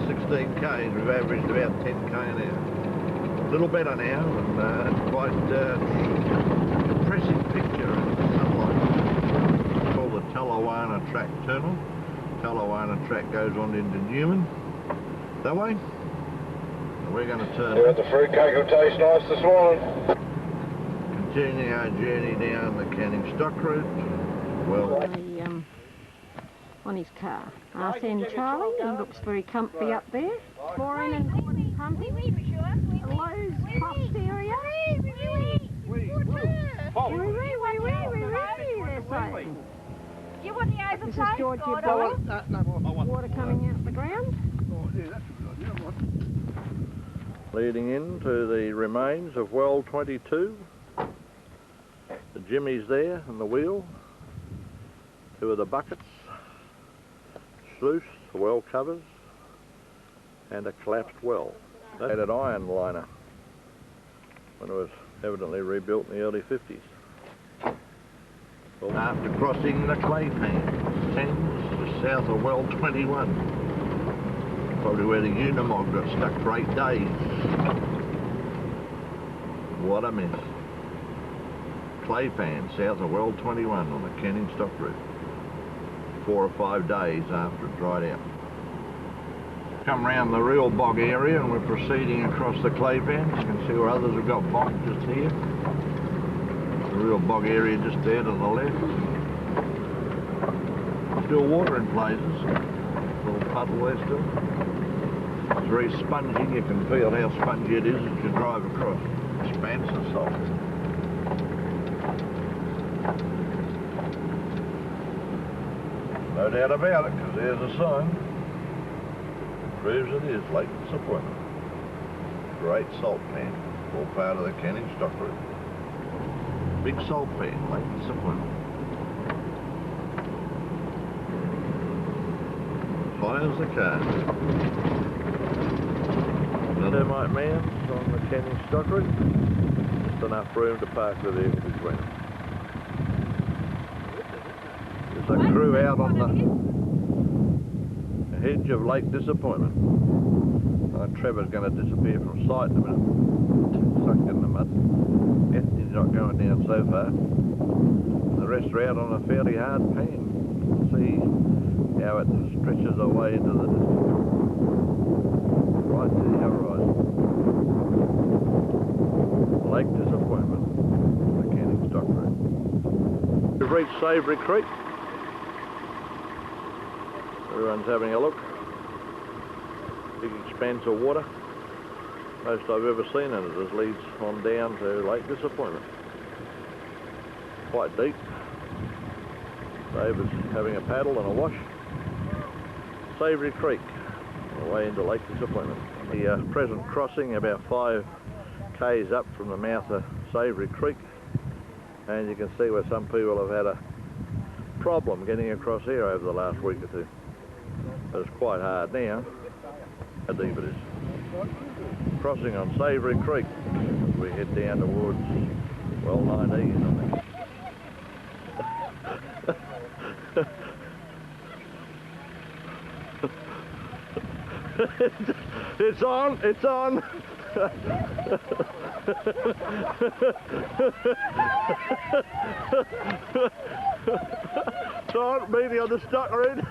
16 k's, we've averaged about 10 k an hour. A little better now, and quite impressive picture in the sunlight. It's called the Tallawana Track Tunnel. Tallawana Track goes on into Newman. That way. And we're going to turn. Yeah, the fruitcake will taste nice this morning. Continuing our journey down the Canning Stock Route. Well, on his car. Arsene Charlie, he looks very comfy up there. Pouring and pumping. Lowe's posterior. You want the overflow? This is Georgia Boy. Water coming out the ground. Leading into the remains of well 22. The jimmies there and the wheel. Two of the buckets. Sluice, the well covers, and a collapsed well. That had an iron liner when it was evidently rebuilt in the early 50s. Well, after crossing the clay pan, Thames just south of well 21. Probably where the Unimog got stuck for 8 days. What a mess. Clay pan south of well 21 on the Canning Stock Route. 4 or 5 days after it dried out. Come round the real bog area and we're proceeding across the clay pan. You can see where others have got bogged just here. The real bog area just there to the left. Still water in places. A little puddle there still. It's very spongy. You can feel how spongy it is as you drive across. Expanse of salt. No doubt about it, because there's a sign. Proves it is Lake Disappointment. Great salt pan, all part of the Canning Stock Route. Big salt pan, Lake Disappointment. Fires the car. Another termite mounds on the Canning Stock Route. Just enough room to park the vehicle between them. There's a crew out on the edge of Lake Disappointment. Trevor's going to disappear from sight in a minute. Stuck in the mud. Anthony's not going down so far. The rest are out on a fairly hard pan. See how it stretches away into the distance. Right to the horizon. Lake Disappointment, the Canning Stock Route. We've reached Savory Creek. Everyone's having a look. Big expanse of water. Most I've ever seen in it. This leads on down to Lake Disappointment. Quite deep. Dave is having a paddle and a wash. Savory Creek, away into Lake Disappointment. The present crossing about 5 k's up from the mouth of Savory Creek. And you can see where some people have had a problem getting across here over the last week or two. But it's quite hard now. How deep it is. Crossing on Savory Creek as we head down towards well 19, I think. It's on, it's on. It's on, maybe on the stock route.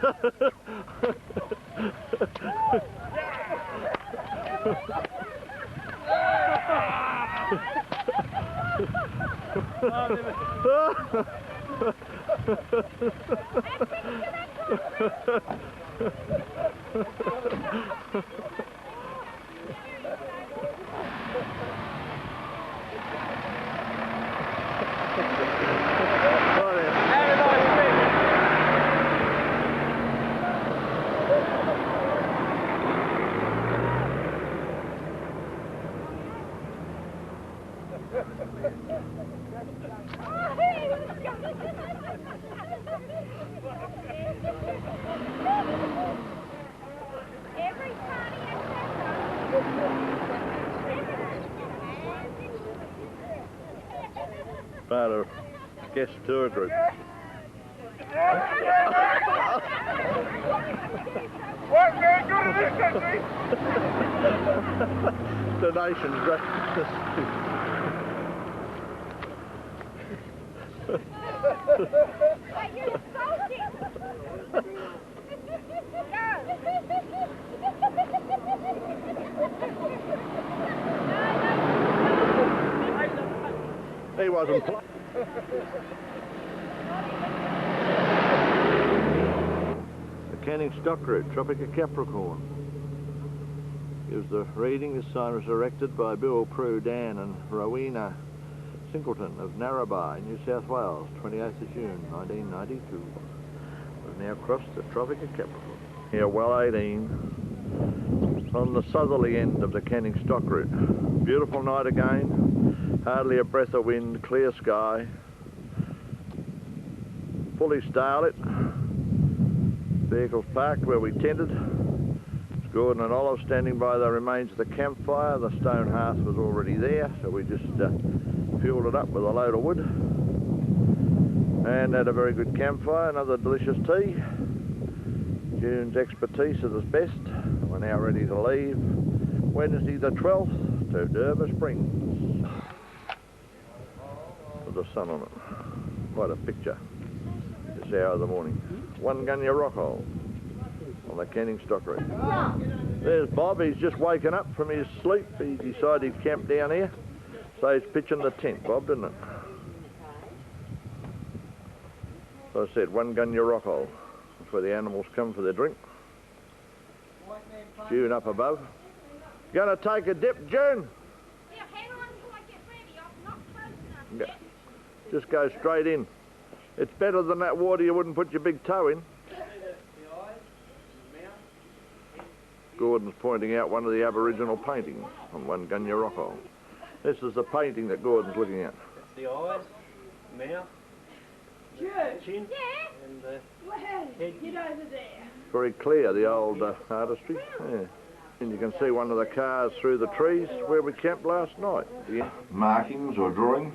Part of guest tour group. Work very good Donations, great. You're insulting. He wasn't. The Canning stock route, Tropica Capricorn. Gives the reading. This sign was erected by Bill, Prue, Dan and Rowena Singleton of Narrated, New South Wales, 28th of June 1992. We've now crossed the Tropica Capricorn. Here, well 18, on the southerly end of the Canning stock route. Beautiful night again, hardly a breath of wind, clear sky, fully starlit. Vehicles parked where we tented. It's Gordon and Olive standing by the remains of the campfire. The stone hearth was already there, so we just fueled it up with a load of wood and had a very good campfire, another delicious tea. June's expertise at its best. We're now ready to leave Wednesday the 12th to Derby Springs with the sun on it. Quite a picture this hour of the morning. One Gunya rock hole on the Canning stock route. There's Bob, he's just woken up from his sleep. He decided he'd camp down here. So he's pitching the tent, Bob, didn't it? So I said, One Gunya rock hole. That's where the animals come for their drink. June up above. Gonna take a dip, June? Yeah, hang on until I get ready. I'm not close enough yet. Just go straight in. It's better than that water you wouldn't put your big toe in. Gordon's pointing out one of the Aboriginal paintings on One Gunya rock hole. This is the painting that Gordon's looking at. That's the eyes, mouth, chin, and the head. Get over there. Very clear, the old artistry. Yeah. And you can see one of the cars through the trees where we camped last night. The markings or drawings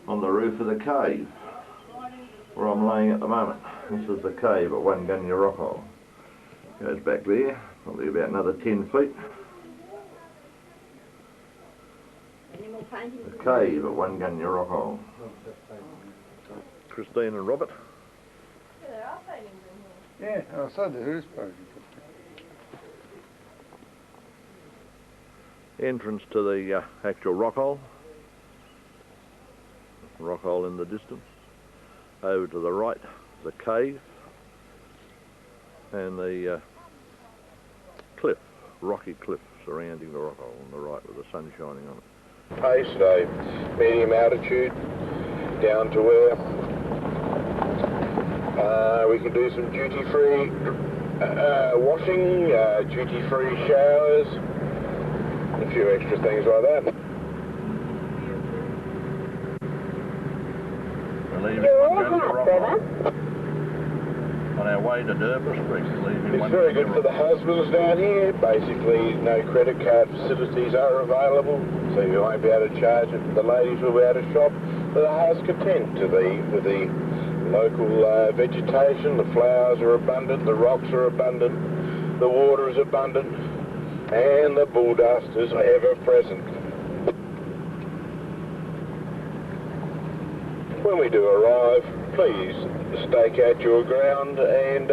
on the roof of the cave where I'm laying at the moment. This is the cave at One Gunya rock hole. Goes back there, probably about another 10 feet. The cave at One Gunya rock hole. Christine and Robert. Yeah, I said the who's painting. Entrance to the actual rock hole. Rock hole in the distance. Over to the right, the cave. And the cliff, rocky cliff surrounding the rock hole on the right with the sun shining on it. Pace at a medium altitude down to where we can do some duty-free washing, duty-free showers, a few extra things like that. We're leaving One Gunya rock hole on our way to Derby Springs. It's very good for the husbands down here. Basically, no credit card facilities are available, so you won't be able to charge it. The ladies will be able to shop to the heart's content with the local vegetation. The flowers are abundant, the rocks are abundant, the water is abundant, and the bulldust is ever present. When we do arrive, please stake out your ground and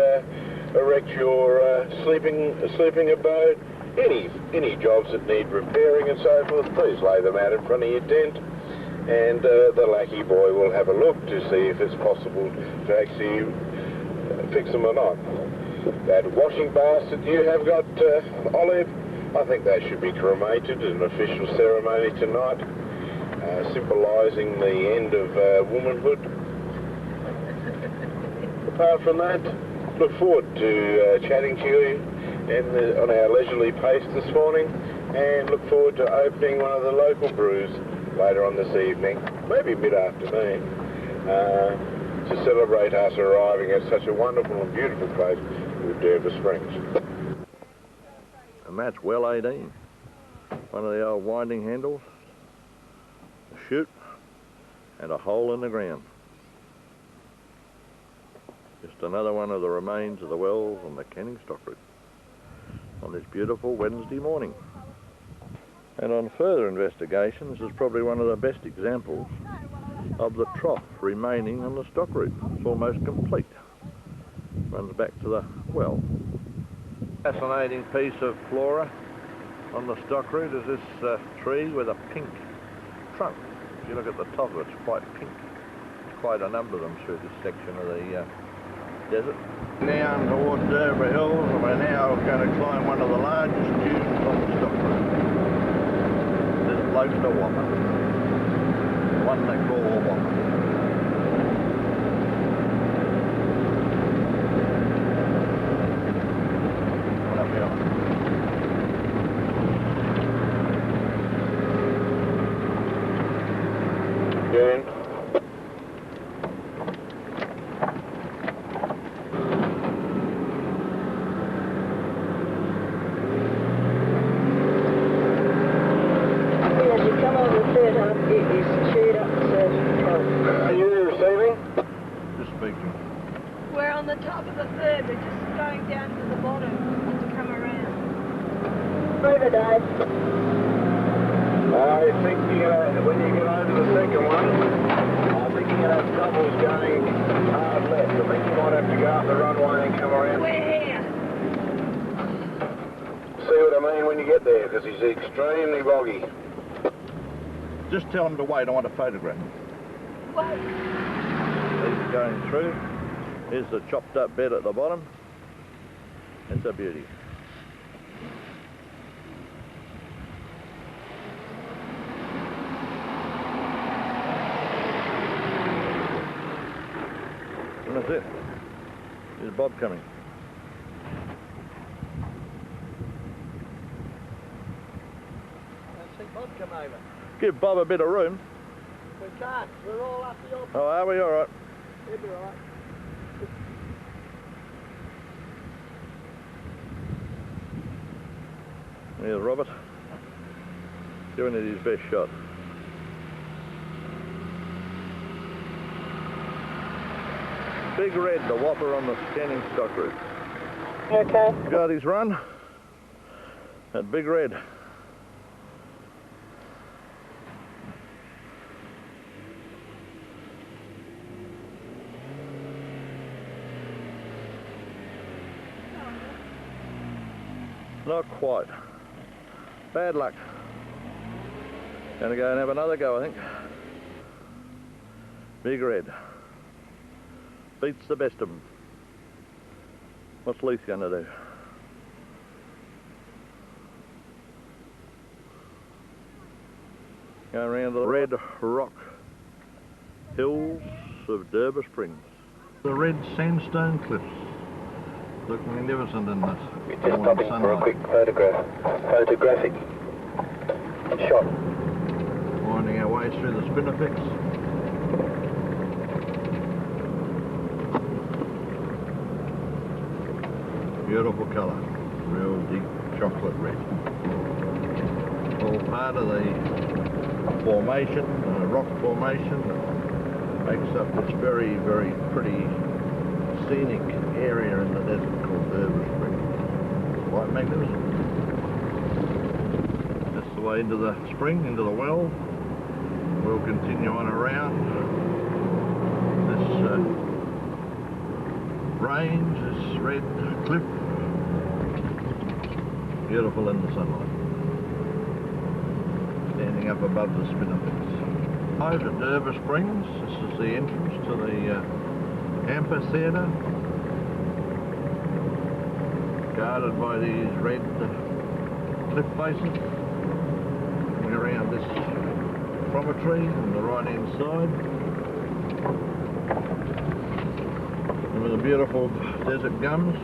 erect your sleeping abode. Any jobs that need repairing and so forth, please lay them out in front of your tent, and the lackey boy will have a look to see if it's possible to actually fix them or not. That washing basket you have got, Olive, I think that should be cremated in an official ceremony tonight, symbolising the end of womanhood. Apart from that, look forward to chatting to you on our leisurely pace this morning, and look forward to opening one of the local brews later on this evening, maybe mid-afternoon, to celebrate us arriving at such a wonderful and beautiful place with Derby Springs. And that's well 18. One of the old winding handles, a chute, and a hole in the ground. Just another one of the remains of the wells on the Canning stock route. on this beautiful Wednesday morning. And on further investigation, this is probably one of the best examples of the trough remaining on the stock route. It's almost complete. Runs back to the well. Fascinating piece of flora on the stock route is this tree with a pink trunk. If you look at the top of it, it's quite pink. There's quite a number of them through this section of the desert. Down towards Derby Hills, and we're now going to climb one of the largest dunes on the stock route. This bloke's the Whopper. The one they call the Whopper. Extremely boggy. Just tell them to wait, I want to photograph them. Wait. These are going through. Here's the chopped up bed at the bottom. It's a beauty. And that's it. Here's Bob coming. Bob come over. Give Bob a bit of room. We can't. We're all up the opposite. Oh, are we? All right. He'll be all right. Here's Robert. Giving it his best shot. Big Red, the Whopper on the scanning stock route. Okay. Got his run. That Big Red. Not quite. Bad luck. Gonna go and have another go, I think. Big Red. Beats the best of them. What's Leith gonna do? Going around the red rock hills of Derby Springs. The red sandstone cliffs. Look magnificent in this. We're just stopping for a quick photographic shot. Winding our way through the spinifex. Beautiful colour, real deep chocolate red. All part of the formation, rock formation that makes up this very, very pretty scenic area in the desert called Derby Springs. Quite magnificent. That's the way into the spring, into the well. We'll continue on around this range, this red cliff. Beautiful in the sunlight. Standing up above the spinifex. Over at Derby Springs, this is the entrance to the amphitheatre, guarded by these red cliff faces. Coming around this promontory on the right hand side. And with the beautiful desert gums.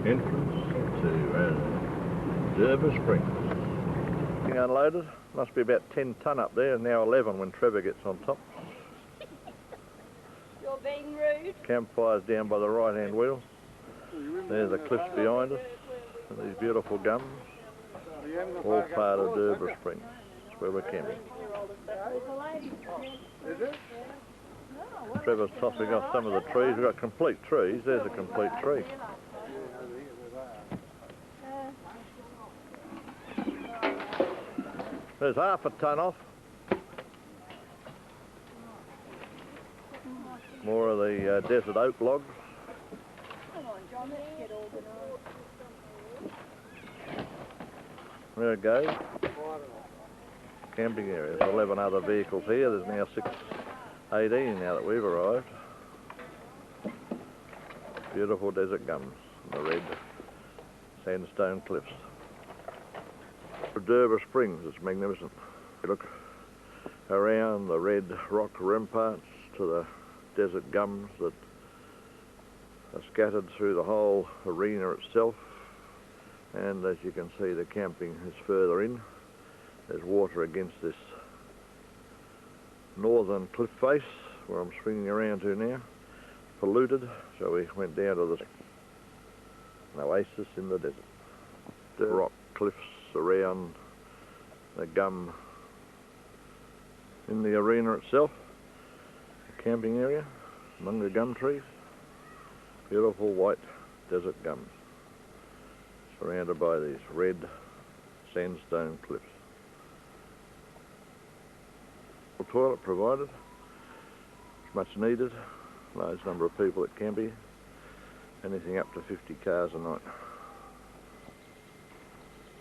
Entrance to Derby Springs. Being unloaded, must be about 10 tonne up there, and now 11 when Trevor gets on top. You're being rude. Campfires down by the right hand wheel. There's the cliffs behind us, and these beautiful gums. All part of Derby Springs. That's where we're camping. Trevor's tossing off some of the trees. We've got complete trees. There's a complete tree. There's half a tonne off. More of the desert oak logs. Come on, John, let's get organised. There it goes. Camping area. There's 11 other vehicles here. There's now 6:18 now that we've arrived. Beautiful desert gums and the red sandstone cliffs. Derby Springs is magnificent. You look around the red rock ramparts to the desert gums that are scattered through the whole arena itself, and as you can see the camping is further in. There's water against this northern cliff face where I'm swinging around to now. Polluted, so we went down to the oasis in the desert. The rock cliffs around the gum in the arena itself, the camping area among the gum trees. Beautiful white desert gums surrounded by these red sandstone cliffs. A toilet provided, much needed, large number of people at camp here, anything up to 50 cars a night.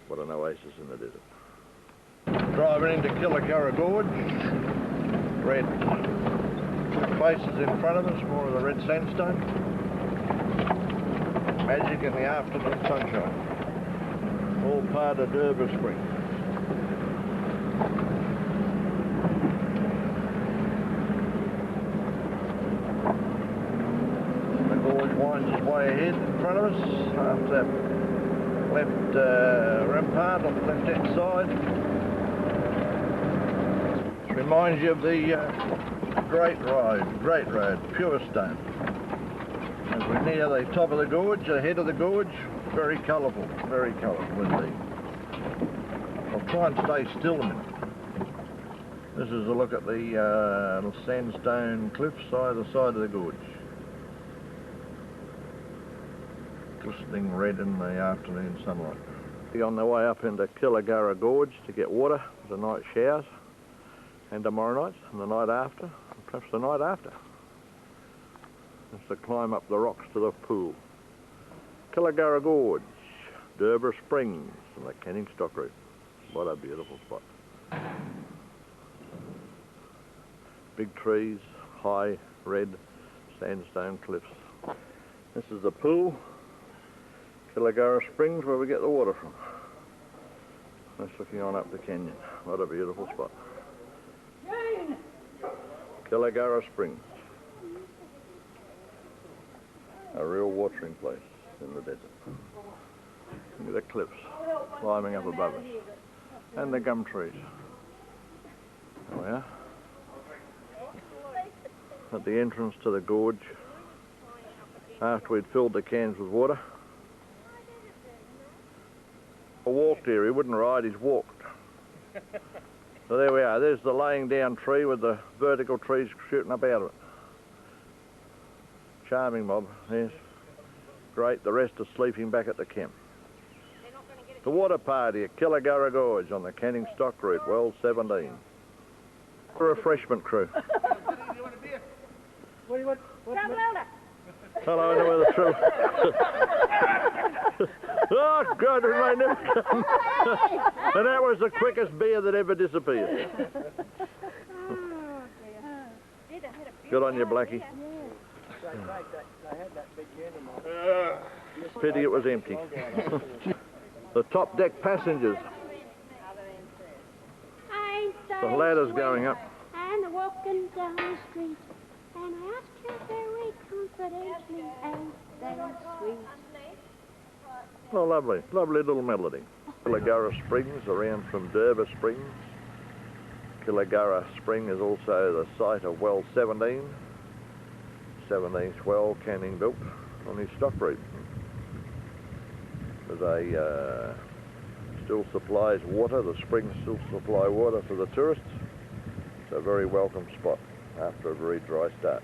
What an oasis in the desert. Driving into Kilagurra Gorge, red faces in front of us, more of the red sandstone. Magic in the afternoon sunshine. All part of Derby Springs. The gorge winds its way ahead in front of us after that left rampart on the left-hand side. This reminds you of the Great Road, pure stone. As we're near the top of the gorge, the head of the gorge, very colourful indeed. I'll try and stay still a minute. This is a look at the sandstone cliffs either side of the gorge. Glistening red in the afternoon sunlight. We're on the way up into Kilagurra Gorge to get water for the night showers, and tomorrow night, and the night after, and perhaps the night after. It's to climb up the rocks to the pool. Kilagurra Gorge, Derby Springs, and the Canning Stock Route. What a beautiful spot. Big trees, high red sandstone cliffs. This is the pool, Kilagurra Springs, where we get the water from. That's looking on up the canyon. What a beautiful spot. Kilagurra Springs. A real watering place in the desert. Look at the cliffs climbing up above us. And the gum trees. There we are. At the entrance to the gorge, after we'd filled the cans with water. I walked here, he wouldn't ride, he's walked. So there we are, there's the laying down tree with the vertical trees shooting up out of it. Charming mob, yes. Great, the rest are sleeping back at the camp. The water party at Kilagurra Gorge on the Canning Stock Route, well 17. The refreshment crew. What do you want? Hello, I know where the truth. Oh God, we may never come. And that was the quickest beer that ever disappeared. Good on you, Blackie. They had that big can. Pity it was empty. The top deck passengers. The ladder's going up. And they're walking down the street. And I asked her very confidentially, and they sweet. Oh, lovely, lovely little melody. Kilagurra Springs, around from Derby Springs. Kilagurra Spring is also the site of well 17. 17th well Canning built on his stock route. They still supplies water, the springs still supply water for the tourists. It's a very welcome spot after a very dry start.